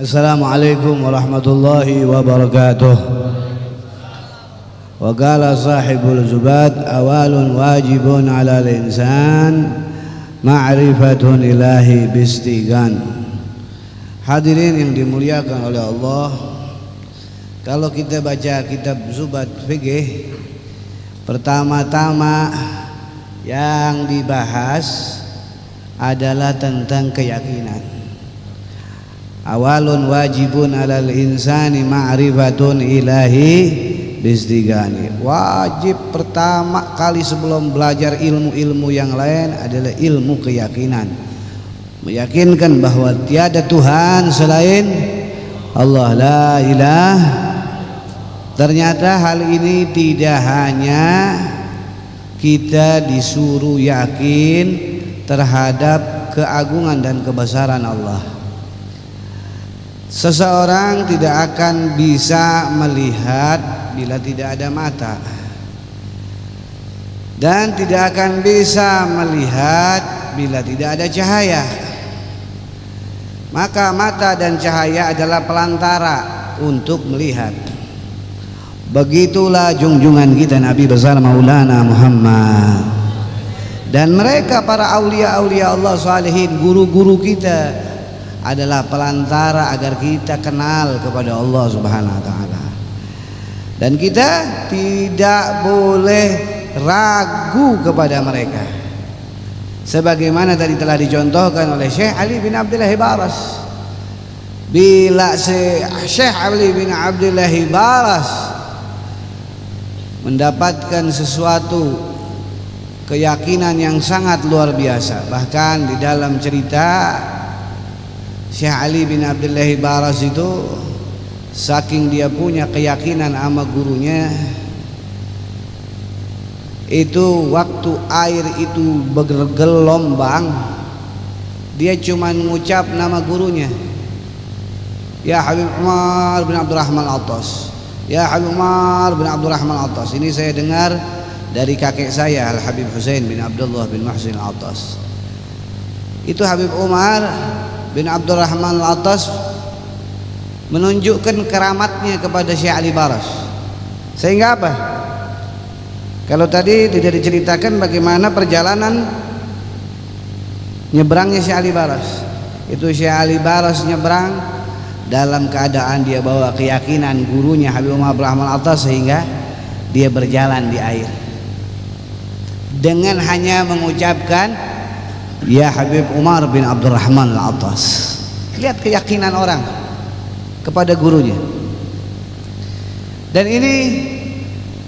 Assalamualaikum warahmatullahi wabarakatuh. Wa qala sahibul zubat awalun wajibun ala al-insan ma'rifatun ilahi bistigan. Hadirin yang dimuliakan oleh Allah, kalau kita baca kitab Zubat fikih, pertama-tama yang dibahas adalah tentang keyakinan. Awalun wajibun alal insani ma'rifatun ilahi bistigani. Wajib pertama kali sebelum belajar ilmu-ilmu yang lain adalah ilmu keyakinan. Meyakinkan bahwa tiada Tuhan selain Allah, la ilah. Ternyata hal ini tidak hanya kita disuruh yakin terhadap keagungan dan kebesaran Allah. Seseorang tidak akan bisa melihat bila tidak ada mata, dan tidak akan bisa melihat bila tidak ada cahaya. Maka mata dan cahaya adalah pelantara untuk melihat. Begitulah junjungan kita Nabi besar Maulana Muhammad, dan mereka para aulia-aulia Allah salihin, guru-guru kita adalah pelantara agar kita kenal kepada Allah Subhanahu wa taala. Dan kita tidak boleh ragu kepada mereka. Sebagaimana tadi telah dicontohkan oleh Syekh Ali bin Abdullah Baras. Bila Syekh Ali bin Abdullah Baras mendapatkan sesuatu keyakinan yang sangat luar biasa, bahkan di dalam cerita Syekh Ali bin Abdullah Baras itu, saking dia punya keyakinan sama gurunya, itu waktu air itu bergelombang, dia cuma mengucap nama gurunya, ya Habib Umar bin Abdurrahman Al-Attas, ya Habib Umar bin Abdurrahman Al-Attas. Ini saya dengar dari kakek saya Al Habib Husain bin Abdullah bin Muhsin Al-Attas. Itu Habib Umar bin Abdurrahman Al-Attas menunjukkan keramatnya kepada Syekh Ali Baras. Sehingga apa? Kalau tadi tidak diceritakan bagaimana perjalanan nyebrangnya Syekh Ali Baras, itu Syekh Ali Baras nyebrang dalam keadaan dia bawa keyakinan gurunya Habib Umar bin Abdurrahman Al-Attas, sehingga dia berjalan di air dengan hanya mengucapkan ya Habib Umar bin Abdurrahman Al-Attas. Lihat keyakinan orang kepada gurunya. Dan ini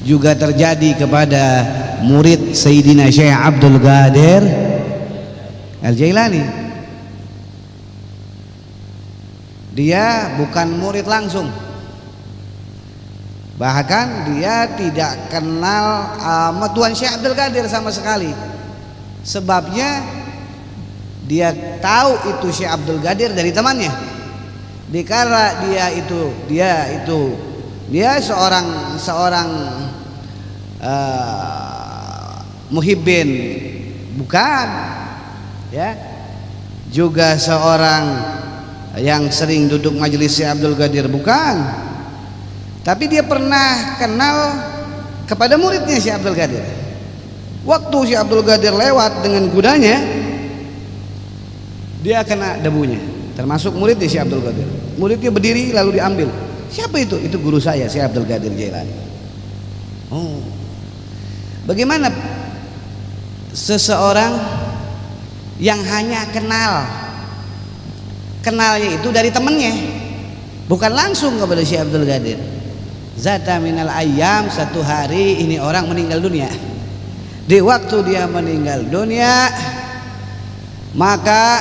juga terjadi kepada murid Sayyidina Syekh Abdul Qadir Al-Jailani. Dia bukan murid langsung, bahkan dia tidak kenal sama Tuan Syekh Abdul Qadir sama sekali. Sebabnya dia tahu itu Syekh Abdul Qadir dari temannya. Dikala dia seorang muhibbin, bukan, ya, juga seorang yang sering duduk majelis Syekh Abdul Qadir, bukan. Tapi dia pernah kenal kepada muridnya Syekh Abdul Qadir. Waktu Syekh Abdul Qadir lewat dengan kudanya, dia kena debunya, termasuk muridnya Syekh Abdul Qadir. Muridnya berdiri lalu diambil. Siapa itu? Itu guru saya, Syekh Abdul Qadir Jailani. Oh, bagaimana seseorang yang hanya kenalnya itu dari temannya, bukan langsung kepada Syekh Abdul Qadir. Zata minal ayyam, satu hari ini orang meninggal dunia. Di waktu dia meninggal dunia, maka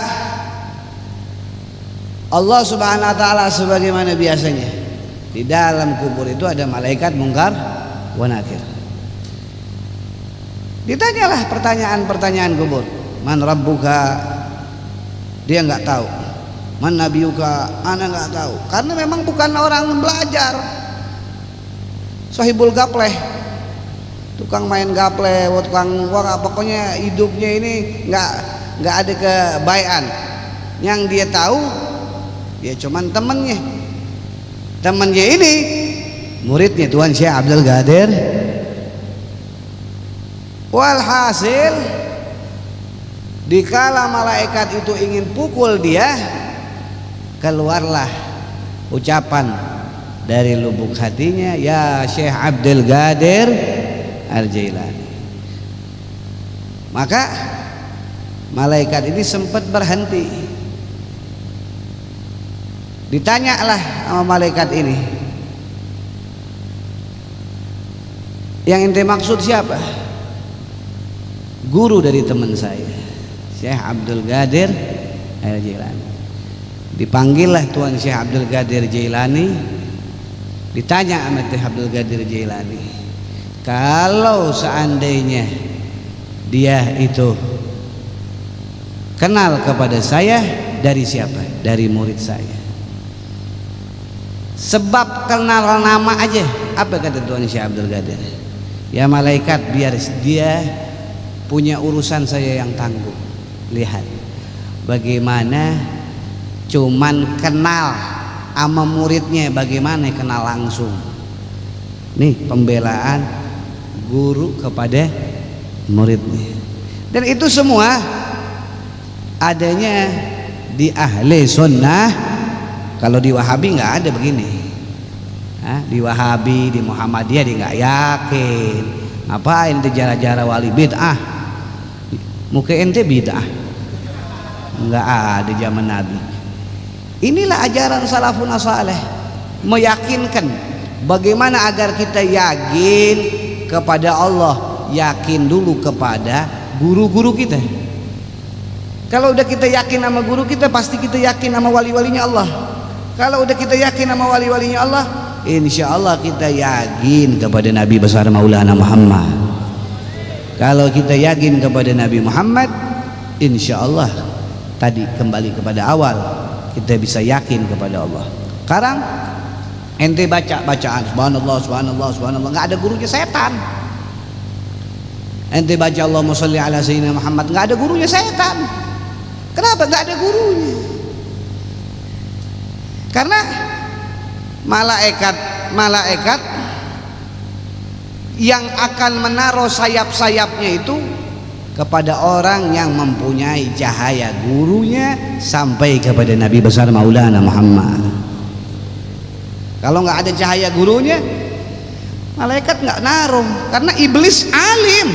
Allah Subhanahu wa taala sebagaimana biasanya, di dalam kubur itu ada malaikat mungkar wa nakir. Ditanyalah pertanyaan-pertanyaan kubur. Man rabbuka? Dia nggak tahu. Man nabiyuka? Ana nggak tahu. Karena memang bukan orang belajar. Sahibul gapleh, tukang main gaple, tukang pokoknya hidupnya ini nggak ada kebaikan. Yang dia tahu dia cuman temannya ini muridnya Tuan Syekh Abdul Qadir. Walhasil dikala malaikat itu ingin pukul dia, keluarlah ucapan dari lubuk hatinya, ya Syekh Abdul Qadir Al-Jailani. Maka malaikat ini sempat berhenti. Ditanyalah sama malaikat ini, yang ente maksud siapa? Guru dari teman saya, Syekh Abdul Qadir Al-Jailani. Dipanggillah Tuan Syekh Abdul Qadir Jailani, ditanya sama Syekh Abdul Qadir Jailani, kalau seandainya dia itu kenal kepada saya, dari siapa? Dari murid saya. Sebab kenal nama aja. Apa kata Tuan Syekh Abdul Qadir? Ya malaikat, biar dia punya urusan saya yang tanggung. Lihat bagaimana cuman kenal sama muridnya, bagaimana kenal langsung. Nih pembelaan guru kepada muridnya. Dan itu semua adanya di ahli sunnah. Kalau di Wahabi nggak ada begini. Di Wahabi, di Muhammadiyah dia nggak yakin. Ngapain ente jara-jara wali bid'ah? Muka ente bid'ah nggak ada zaman Nabi. Inilah ajaran salafun saleh, meyakinkan bagaimana agar kita yakin kepada Allah, yakin dulu kepada guru-guru kita. Kalau udah kita yakin sama guru kita, pasti kita yakin sama wali-walinya Allah. Kalau udah kita yakin sama wali-walinya Allah, insya Allah kita yakin kepada Nabi besar Maulana Muhammad. Kalau kita yakin kepada Nabi Muhammad, insya Allah tadi kembali kepada awal, kita bisa yakin kepada Allah. Sekarang ente baca bacaan subhanallah subhanallah subhanallah, nggak ada gurunya setan. Ente baca Allahumma sholli ala sayyidina Muhammad, nggak ada gurunya setan. Kenapa nggak ada gurunya? Karena malaikat yang akan menaruh sayap-sayapnya itu kepada orang yang mempunyai cahaya gurunya sampai kepada Nabi besar Maulana Muhammad. Kalau nggak ada cahaya gurunya, malaikat nggak naruh. Karena iblis alim.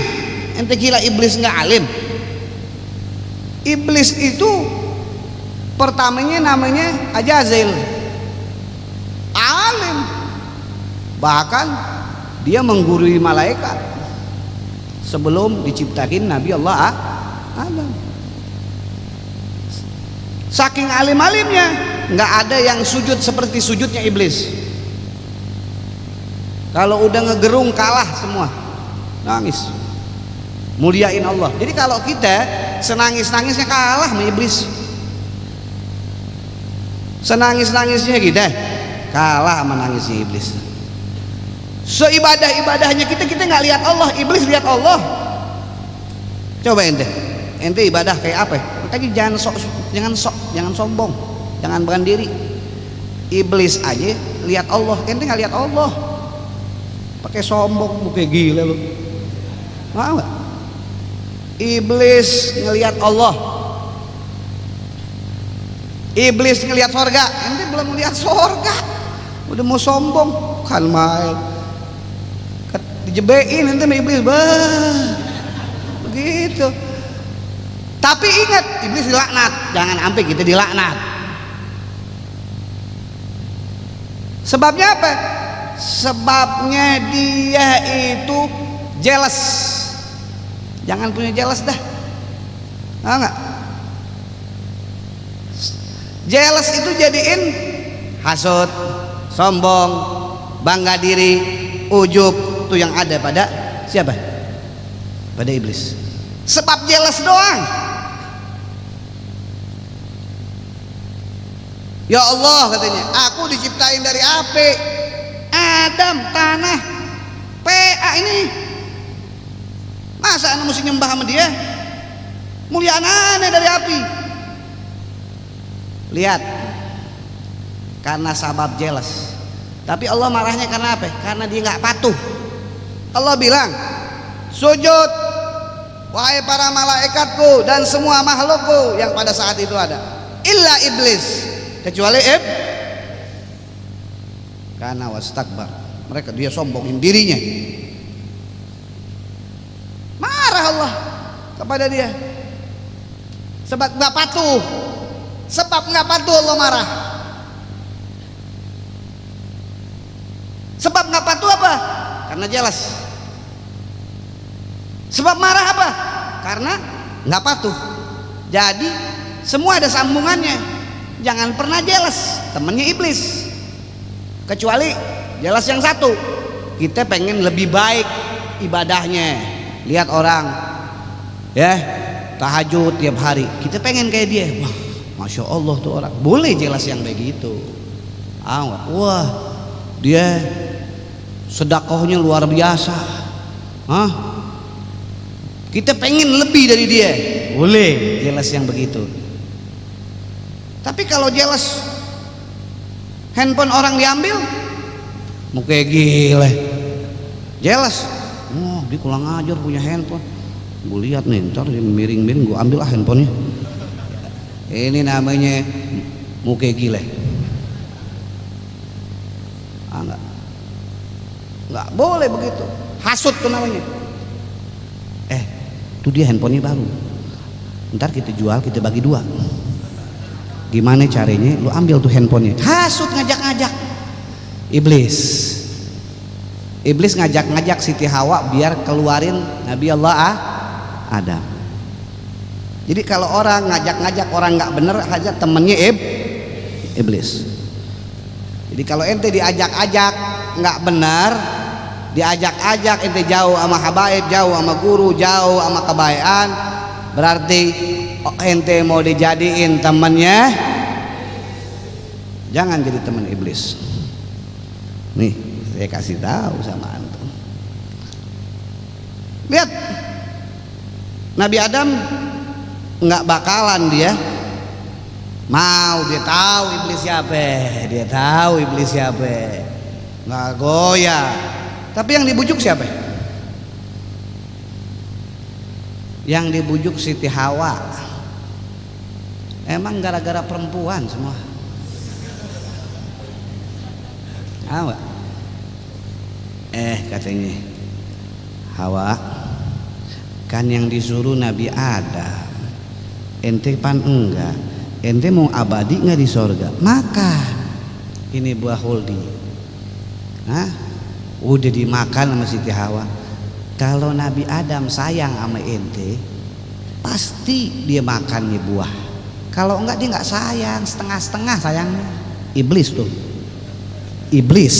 Ente kira iblis nggak alim? Iblis itu pertamanya namanya Ajazil, alim, bahkan dia menggurui malaikat sebelum diciptakan Nabi Allah Adam. Saking alim-alimnya, nggak ada yang sujud seperti sujudnya iblis. Kalau udah ngegerung kalah semua, nangis, muliain Allah. Jadi kalau kita senangis-nangisnya kalah sama iblis, senangis-nangisnya kita kalah sama nangisnya iblis. Seibadah-ibadahnya kita nggak lihat Allah, iblis lihat Allah. Coba ente ibadah kayak apa? Makanya jangan sombong, jangan berani diri. Iblis aja lihat Allah, ente nggak lihat Allah, pakai sombong, kayak gila lu. Mau nggak? Iblis ngelihat Allah, iblis ngelihat sorga, ente belum ngelihat sorga, udah mau sombong, kan main. Dijebein nanti sama iblis, begitu. Tapi ingat, iblis dilaknat, jangan sampai kita dilaknat. Sebabnya apa? Sebabnya dia itu jealous. Jangan punya jealous dah, enggak? Jealous itu jadiin hasut, sombong, bangga diri, ujub. Itu yang ada pada siapa? Pada iblis. Sebab jealous doang. Ya Allah katanya, aku diciptain dari api, Adam tanah, PA ini. Masa anak mesti nyembah sama dia? Mulia aneh dari api. Lihat karena sabab jealous. Tapi Allah marahnya karena apa? Karena dia nggak patuh. Allah bilang, sujud wahai para malaikatku dan semua makhlukku yang pada saat itu ada, illa iblis, kecuali karena wastakbar, mereka dia sombongin dirinya. Marah Allah kepada dia sebab nggak patuh. Sebab nggak patuh Allah marah. Sebab nggak patuh apa? Karena jelas. Sebab marah apa? Karena nggak patuh. Jadi semua ada sambungannya. Jangan pernah jelas, temannya iblis. Kecuali jelas yang satu, kita pengen lebih baik ibadahnya. Lihat orang ya tahajud tiap hari, kita pengen kayak dia. Wah, masya Allah tuh orang, boleh jelas yang begitu. Wah, dia sedekahnya luar biasa. Kita pengen lebih dari dia, boleh jelas yang begitu. Tapi kalau jelas handphone orang diambil, mau kayak gila. Jelas, dia kurang ajar punya handphone. Gue lihat nih, ntar dia miring-miring, gue ambil handphonenya. Ini namanya muka gile. Nggak boleh begitu. Hasut tuh namanya. Tuh dia handphonenya baru. Ntar kita jual, kita bagi dua. Gimana caranya? Lu ambil tuh handphonenya. Hasut, ngajak-ngajak. Iblis ngajak-ngajak Siti Hawa biar keluarin Nabi Allah Adam. Jadi kalau orang ngajak-ngajak orang nggak bener, ajak temennya iblis. Jadi kalau ente diajak-ajak nggak benar, diajak-ajak ente jauh sama habaib, jauh sama guru, jauh sama kebaikan, berarti ente mau dijadiin temennya, jangan jadi teman iblis. Nih saya kasih tahu sama antum. Lihat Nabi Adam nggak bakalan dia mau, dia tahu iblis siapa, nggak goyah. Tapi yang dibujuk siapa? Yang dibujuk Siti Hawa. Emang gara-gara perempuan semua. Hawa. Katanya Hawa, kan yang disuruh Nabi Adam, ente pan enggak, ente mau abadi nggak di sorga, makan ini buah holdi. Udah dimakan sama Siti Hawa. Kalau Nabi Adam sayang sama ente, pasti dia makannya buah. Kalau enggak dia nggak sayang, setengah-setengah sayangnya. Iblis tuh, iblis.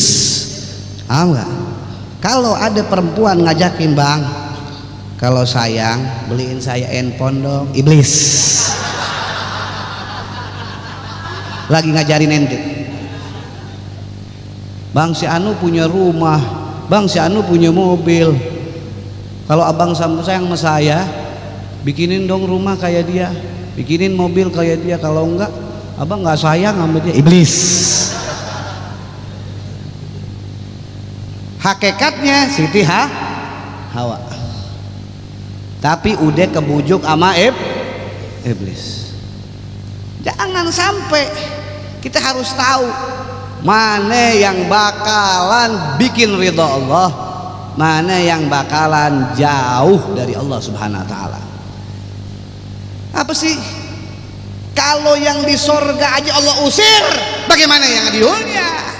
Enggak. Kalau ada perempuan ngajakin, bang, kalau sayang beliin saya handphone dong, iblis. Lagi ngajarin ente. Bang, si Anu punya rumah, bang, si Anu punya mobil. Kalau abang sayang sama saya, bikinin dong rumah kayak dia, bikinin mobil kayak dia. Kalau enggak, abang nggak sayang sama dia, iblis. Hakikatnya Siti Hawa, tapi udah kebujuk sama iblis. Jangan sampai, kita harus tahu mana yang bakalan bikin ridha Allah, mana yang bakalan jauh dari Allah Subhanahu wa taala. Apa sih? Kalau yang di sorga aja Allah usir, bagaimana yang di dunia?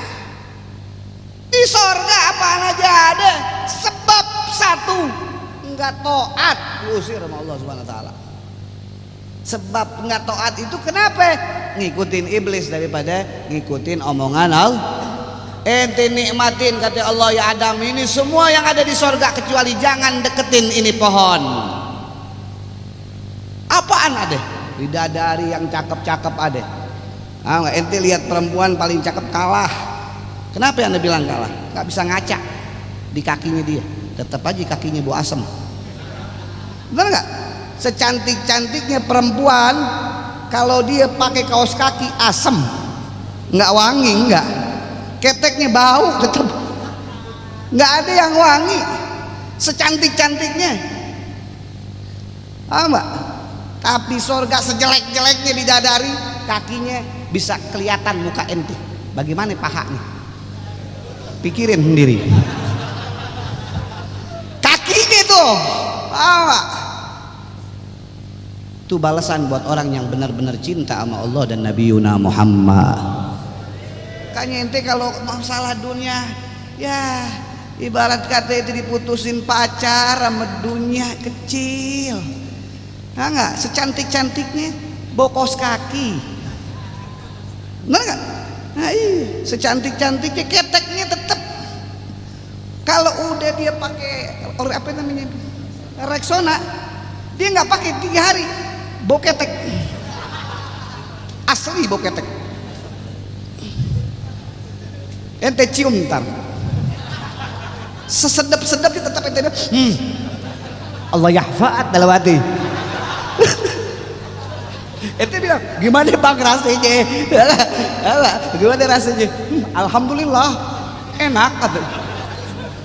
Di sorga apaan aja ada, sebab satu, enggak taat, diusir sama Allah Subhanahu wa taala. Sebab enggak taat itu kenapa? Ngikutin iblis daripada ngikutin omongan Allah. Ente nikmatin, kata Allah, ya Adam, ini semua yang ada di sorga kecuali jangan deketin ini pohon. Apaan ada? Bidadari yang cakep-cakep ada. Ente lihat perempuan paling cakep kalah. Kenapa Anda bilang kalah? Gak bisa ngaca di kakinya dia, tetap aja kakinya bau asem. Benar nggak? Secantik-cantiknya perempuan, kalau dia pakai kaos kaki asem, nggak wangi, nggak, keteknya bau tetap, nggak ada yang wangi secantik-cantiknya, mbak. Tapi surga sejelek-jeleknya bidadari, kakinya bisa kelihatan muka ente. Bagaimana pahanya? Pikirin sendiri. Kakinya tuh, mbak. Itu balasan buat orang yang benar-benar cinta sama Allah dan Nabi Yuna Muhammad. Makanya ente kalau masalah dunia, ya ibarat kata itu diputusin pacar sama dunia kecil. Nah enggak, secantik-cantiknya bokos kaki. Benar enggak? Nah iya, secantik-cantiknya keteknya tetap. Kalau udah dia pakai apa namanya, Rexona, dia nggak pakai 3 hari, bau ketek. Asli bau ketek. Ente cium ntar, sesedap-sedapnya tetap ente Allah yahfa'at dalam hati. Ente bilang gimana bang rasanya? Gimana rasanya? Alhamdulillah enak.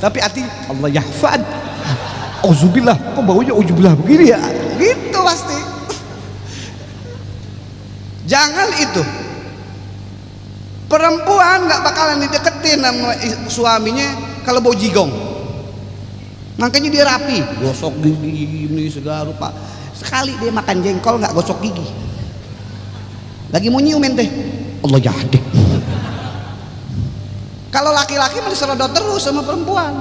Tapi hati Allah yahfa'at. Auzubillah, kok baunya auzubillah begini ya? Gitu pasti. Jangan itu. Perempuan nggak bakalan dideketin sama suaminya kalau bau jigong. Makanya dia rapi, gosok gigi ini segala rupa. Sekali dia makan jengkol nggak gosok gigi. Lagi mau nyium ente, Allah jadik. Kalau laki-laki masih serodot terus sama perempuan.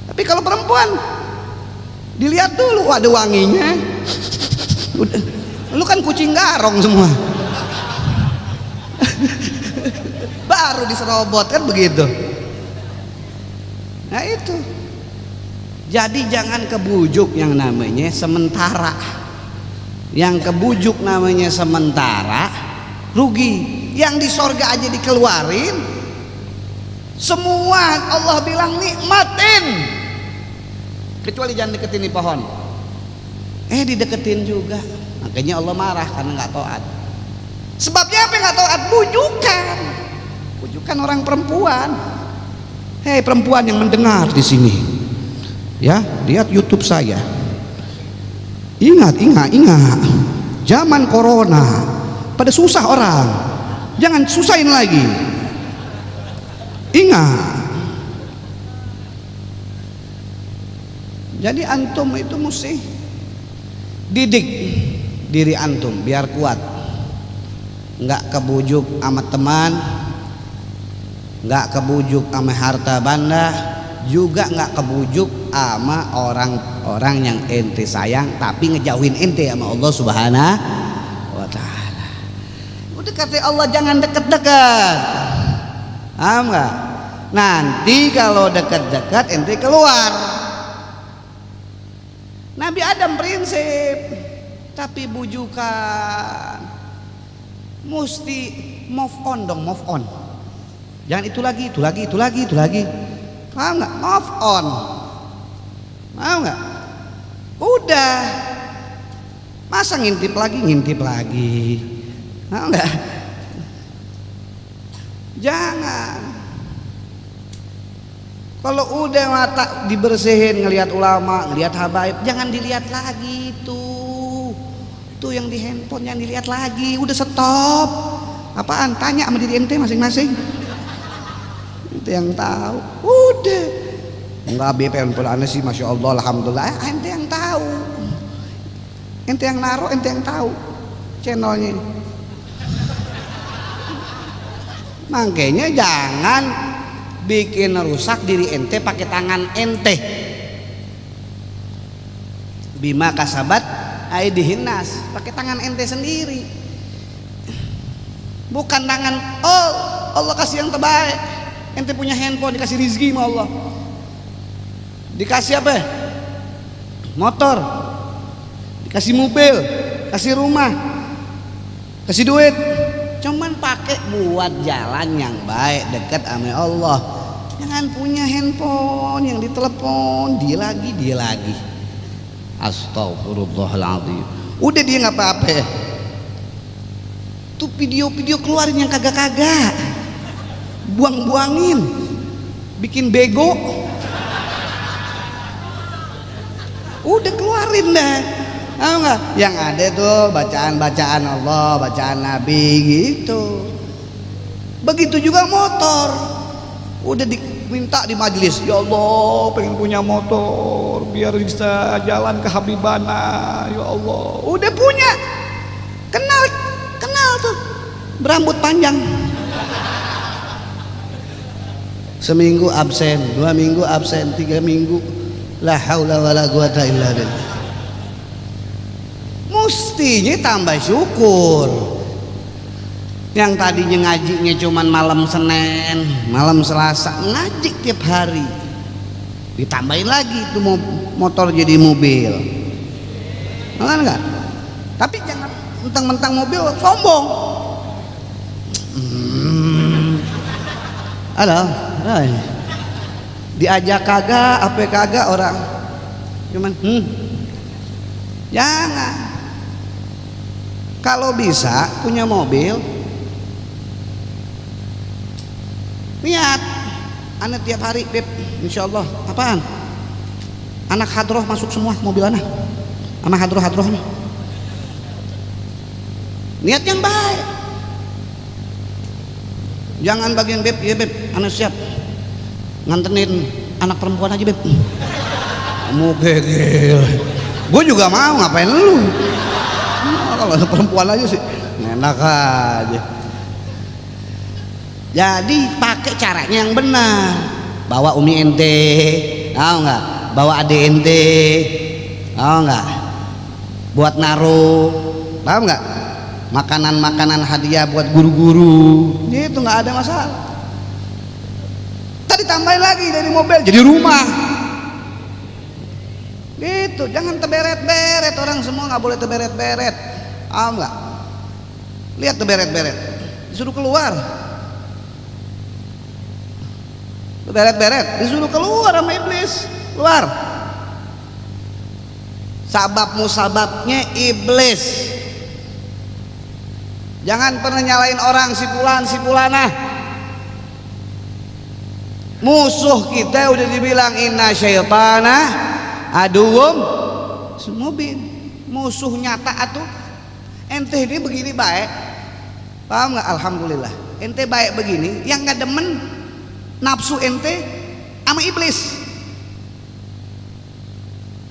Tapi kalau perempuan dilihat dulu, ada wanginya. Udah, lu kan kucing garong semua. Baru diserobot kan begitu. Nah itu. Jadi jangan kebujuk yang namanya sementara. Yang kebujuk namanya sementara rugi. Yang di sorga aja dikeluarin, semua Allah bilang nikmatin, kecuali jangan deketin di pohon. Dideketin juga, makanya Allah marah karena nggak taat. Sebabnya apa nggak taat? Bujukan orang perempuan. Hei perempuan yang mendengar di sini, ya lihat YouTube saya. Ingat, zaman corona pada susah orang, jangan susahin lagi. Ingat. Jadi antum itu mesti didik diri antum biar kuat, nggak kebujuk sama teman, nggak kebujuk sama harta benda, juga nggak kebujuk sama orang-orang yang ente sayang tapi ngejauhin ente sama Allah Subhanahu wa Ta'ala. Udah kata Allah jangan deket-deket, paham nggak? Nanti kalau deket-deket ente keluar. Nabi Adam prinsip, tapi bujukan mesti move on dong, move on. Jangan itu lagi. Paham nggak? Move on. Paham nggak? Udah. Masa ngintip lagi. Paham nggak? Jangan. Kalau udah mata dibersihin ngelihat ulama, ngelihat habaib, jangan dilihat lagi tuh. Tuh yang di handphone jangan dilihat lagi. Udah stop. Apaan? Tanya sama diri ente masing-masing. Ente yang tahu. Udah. Enggak BP handphone sih, masya Allah, alhamdulillah. Ente yang tahu. Ente yang naruh, ente yang tahu channelnya. Makanya jangan bikin rusak diri ente pakai tangan ente. Bima kasabat aidihin nas, pakai tangan ente sendiri, bukan tangan Allah kasih yang terbaik. Ente punya handphone dikasih rizki sama Allah, dikasih apa? Motor, dikasih mobil, kasih rumah, kasih duit, cuman pakai buat jalan yang baik dekat sama Allah. Jangan punya handphone yang ditelepon dia lagi. Astagfirullahaladzim. Udah dia nggak apa-apa. Itu video-video keluarin yang kagak-kagak, buang-buangin, bikin bego. Udah keluarin dah. Tahu nggak? Yang ada tuh bacaan-bacaan Allah, bacaan Nabi gitu. Begitu juga motor. Udah diminta di majelis, ya Allah pengen punya motor biar bisa jalan ke Habibana, ya Allah. Udah punya. Kenal tuh. Berambut panjang. Seminggu absen, 2 minggu absen, 3 minggu. La haula wala quwata illa billah. Mustinya tambah syukur. Yang tadinya ngajinya cuman malam Senin, malam Selasa, ngaji tiap hari. Ditambahin lagi tuh motor jadi mobil. Kan enggak? Tapi jangan mentang-mentang mobil sombong. Halo, diajak kagak, apa kagak orang. Cuman jangan. Kalau bisa punya mobil, niat anak tiap hari, Beb, insyaallah. Apaan? Anak hadroh masuk semua mobil anak. Anak hadroh nih. Niat yang baik. Jangan bagian, Beb, ya Beb, anak siap nganterin anak perempuan aja, Beb. Kamu gegel. Gue juga mau, ngapain lu? Kalau anak perempuan aja sih enak aja. Jadi pakai caranya yang benar. Bawa umi ente, tahu nggak? Bawa adik ente, tahu nggak? Buat naruh, tahu nggak? Makanan hadiah buat guru-guru, itu nggak ada masalah. Tadi tambahin lagi dari mobil jadi rumah. Gitu, jangan teberet-beret, orang semua nggak boleh teberet-beret. Nggak? Lihat teberet-beret, disuruh keluar. Teberet-beret, disuruh keluar sama iblis, keluar. Sababnya iblis. Jangan pernah nyalain orang si fulanah. Musuh kita udah dibilang inna syaitana aduwwum mubin. Musuh nyata atuh. Ente ini begini baik, paham nggak? Alhamdulillah. Ente baik begini, yang nggak demen nafsu ente sama iblis.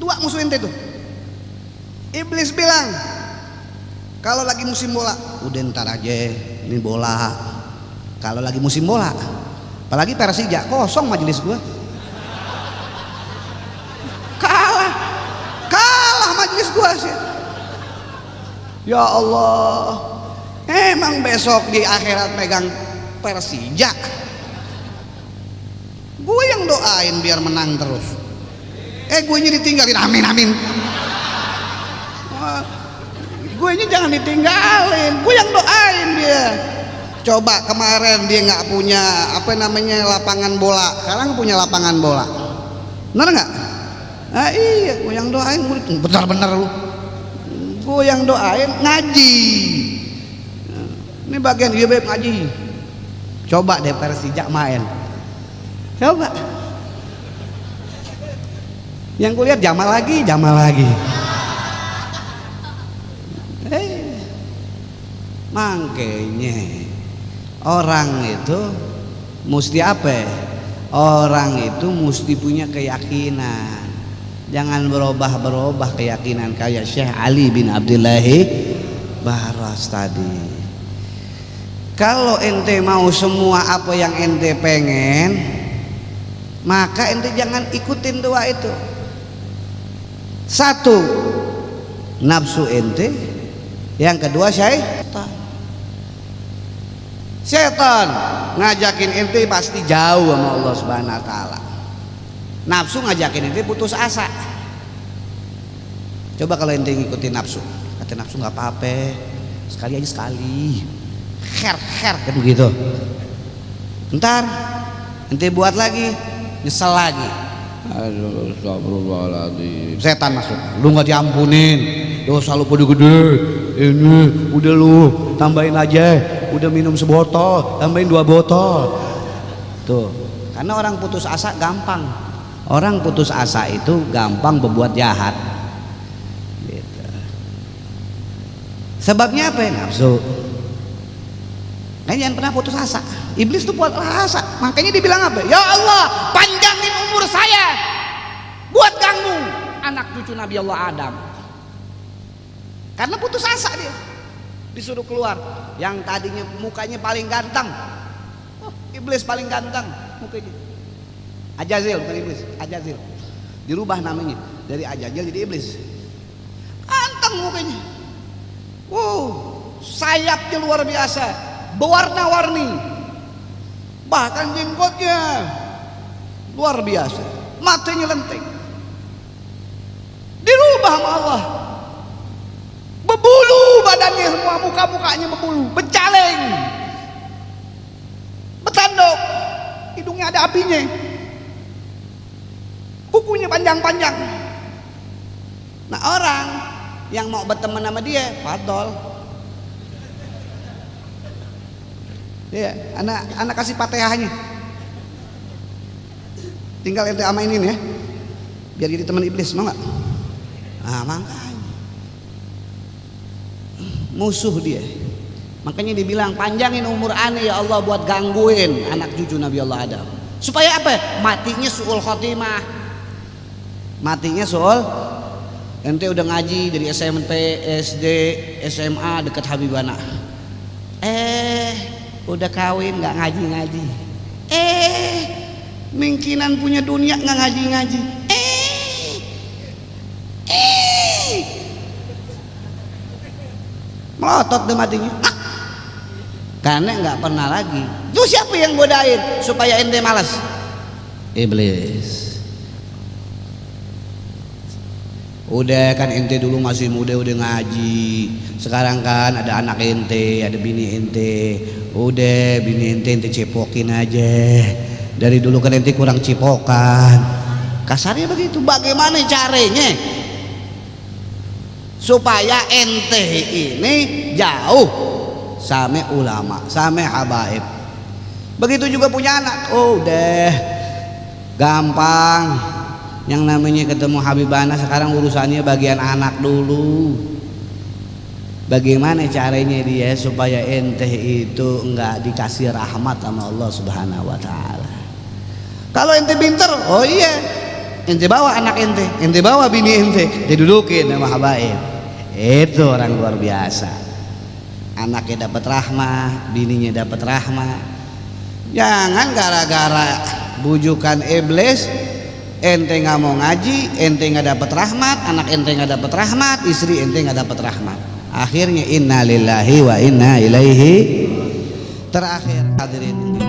Dua musuh ente tuh. Iblis bilang, kalau lagi musim bola, udah ntar aja ini bola. Kalau lagi musim bola, apalagi Persija, kosong majelis gua. Kalah majelis gua sih. Ya Allah, emang besok di akhirat megang Persija. Gue yang doain biar menang terus. Gue nya ditinggalin, amin. Gue nya jangan ditinggalin, gue yang doain dia. Coba kemarin dia nggak punya lapangan bola, sekarang punya lapangan bola, bener nggak? Iya, gue yang doain, benar-benar lu. Gue yang doain ngaji. Ini bagian dia Beb ngaji. Coba deh Persija main. Coba. Yang gue lihat Jamal lagi. Makanya orang itu mesti apa? Orang itu mesti punya keyakinan. Jangan berubah keyakinan kayak Syekh Ali bin Abdullah Baras tadi. Kalau ente mau semua apa yang ente pengen, maka ente jangan ikutin dua itu. Satu, nafsu ente. Yang kedua, Setan ngajakin ente pasti jauh sama Allah Subhanahu wa taala. Nafsu ngajakin ente putus asa. Coba kalau ente ngikutin nafsu, kata nafsu nggak apa-apa, sekali aja sekali. Kher kan begitu. Ntar ente buat lagi, nyesel lagi. Aduh, astagfirullahaladzim. Setan masuk, lu nggak diampunin, dosa lu gede-gede. ini udah lu tambahin aja, udah minum sebotol tambahin 2 botol tuh. Karena orang putus asa gampang, orang putus asa itu gampang berbuat jahat gitu. Sebabnya apa ya? Nafsu. Jangan pernah putus asa. Iblis tuh putus asa, makanya dibilang apa? Ya Allah, panjangin umur saya buat ganggu anak cucu Nabi Allah Adam. Karena putus asa dia, disuruh keluar. Yang tadinya mukanya paling ganteng, iblis paling ganteng mukanya. Ajazil, bukan iblis, Ajazil. Dirubah namanya dari Ajazil jadi iblis. Ganteng mukanya. Sayapnya luar biasa, berwarna-warni. Bahkan jenggotnya luar biasa, matanya lentik. Dirubah sama Allah. Berbulu badannya semua, muka-mukanya berbulu, becaleng, bertanduk, hidungnya ada apinya, kukunya panjang-panjang. Nah, orang yang mau berteman sama dia, fadol. Ya, anak kasih Fatihahnya. Tinggal ente amainin ya, biar jadi teman iblis, mau nggak? Nah, makanya musuh dia. Makanya dibilang panjangin umur aneh ya Allah buat gangguin anak cucu Nabi Allah Adam. Supaya apa? Matinya suul khotimah. Matinya suul. Ente udah ngaji dari SMP, SD, SMA dekat Habibana. Udah kawin nggak ngaji-ngaji. Mungkinan punya dunia nggak ngaji-ngaji. Melotot deh matinya. Karena nggak pernah lagi. Itu siapa yang godain supaya ente malas? Iblis. Udah kan ente dulu masih muda udah ngaji. Sekarang kan ada anak ente, ada bini ente. Udah bini ente cepokin aja. Dari dulu kan ente kurang cipokan. Kasarnya begitu. Bagaimana caranya supaya ente ini jauh sama ulama, sama habaib? Begitu juga punya anak. Udah gampang. Yang namanya ketemu Habibana sekarang urusannya bagian anak dulu. Bagaimana caranya dia supaya ente itu enggak dikasih rahmat sama Allah Subhanahu wa taala? Kalau ente pinter, oh iya, ente bawa anak ente bawa bini ente, didudukin sama habaib. Itu orang luar biasa. Anaknya dapat rahmah, bininya dapat rahmah. Jangan gara-gara bujukan iblis ente nggak mau ngaji, ente nggak dapat rahmat, anak ente nggak dapat rahmat, istri ente nggak dapat rahmat. Akhirnya inna lillahi wa inna ilaihi. Terakhir hadirin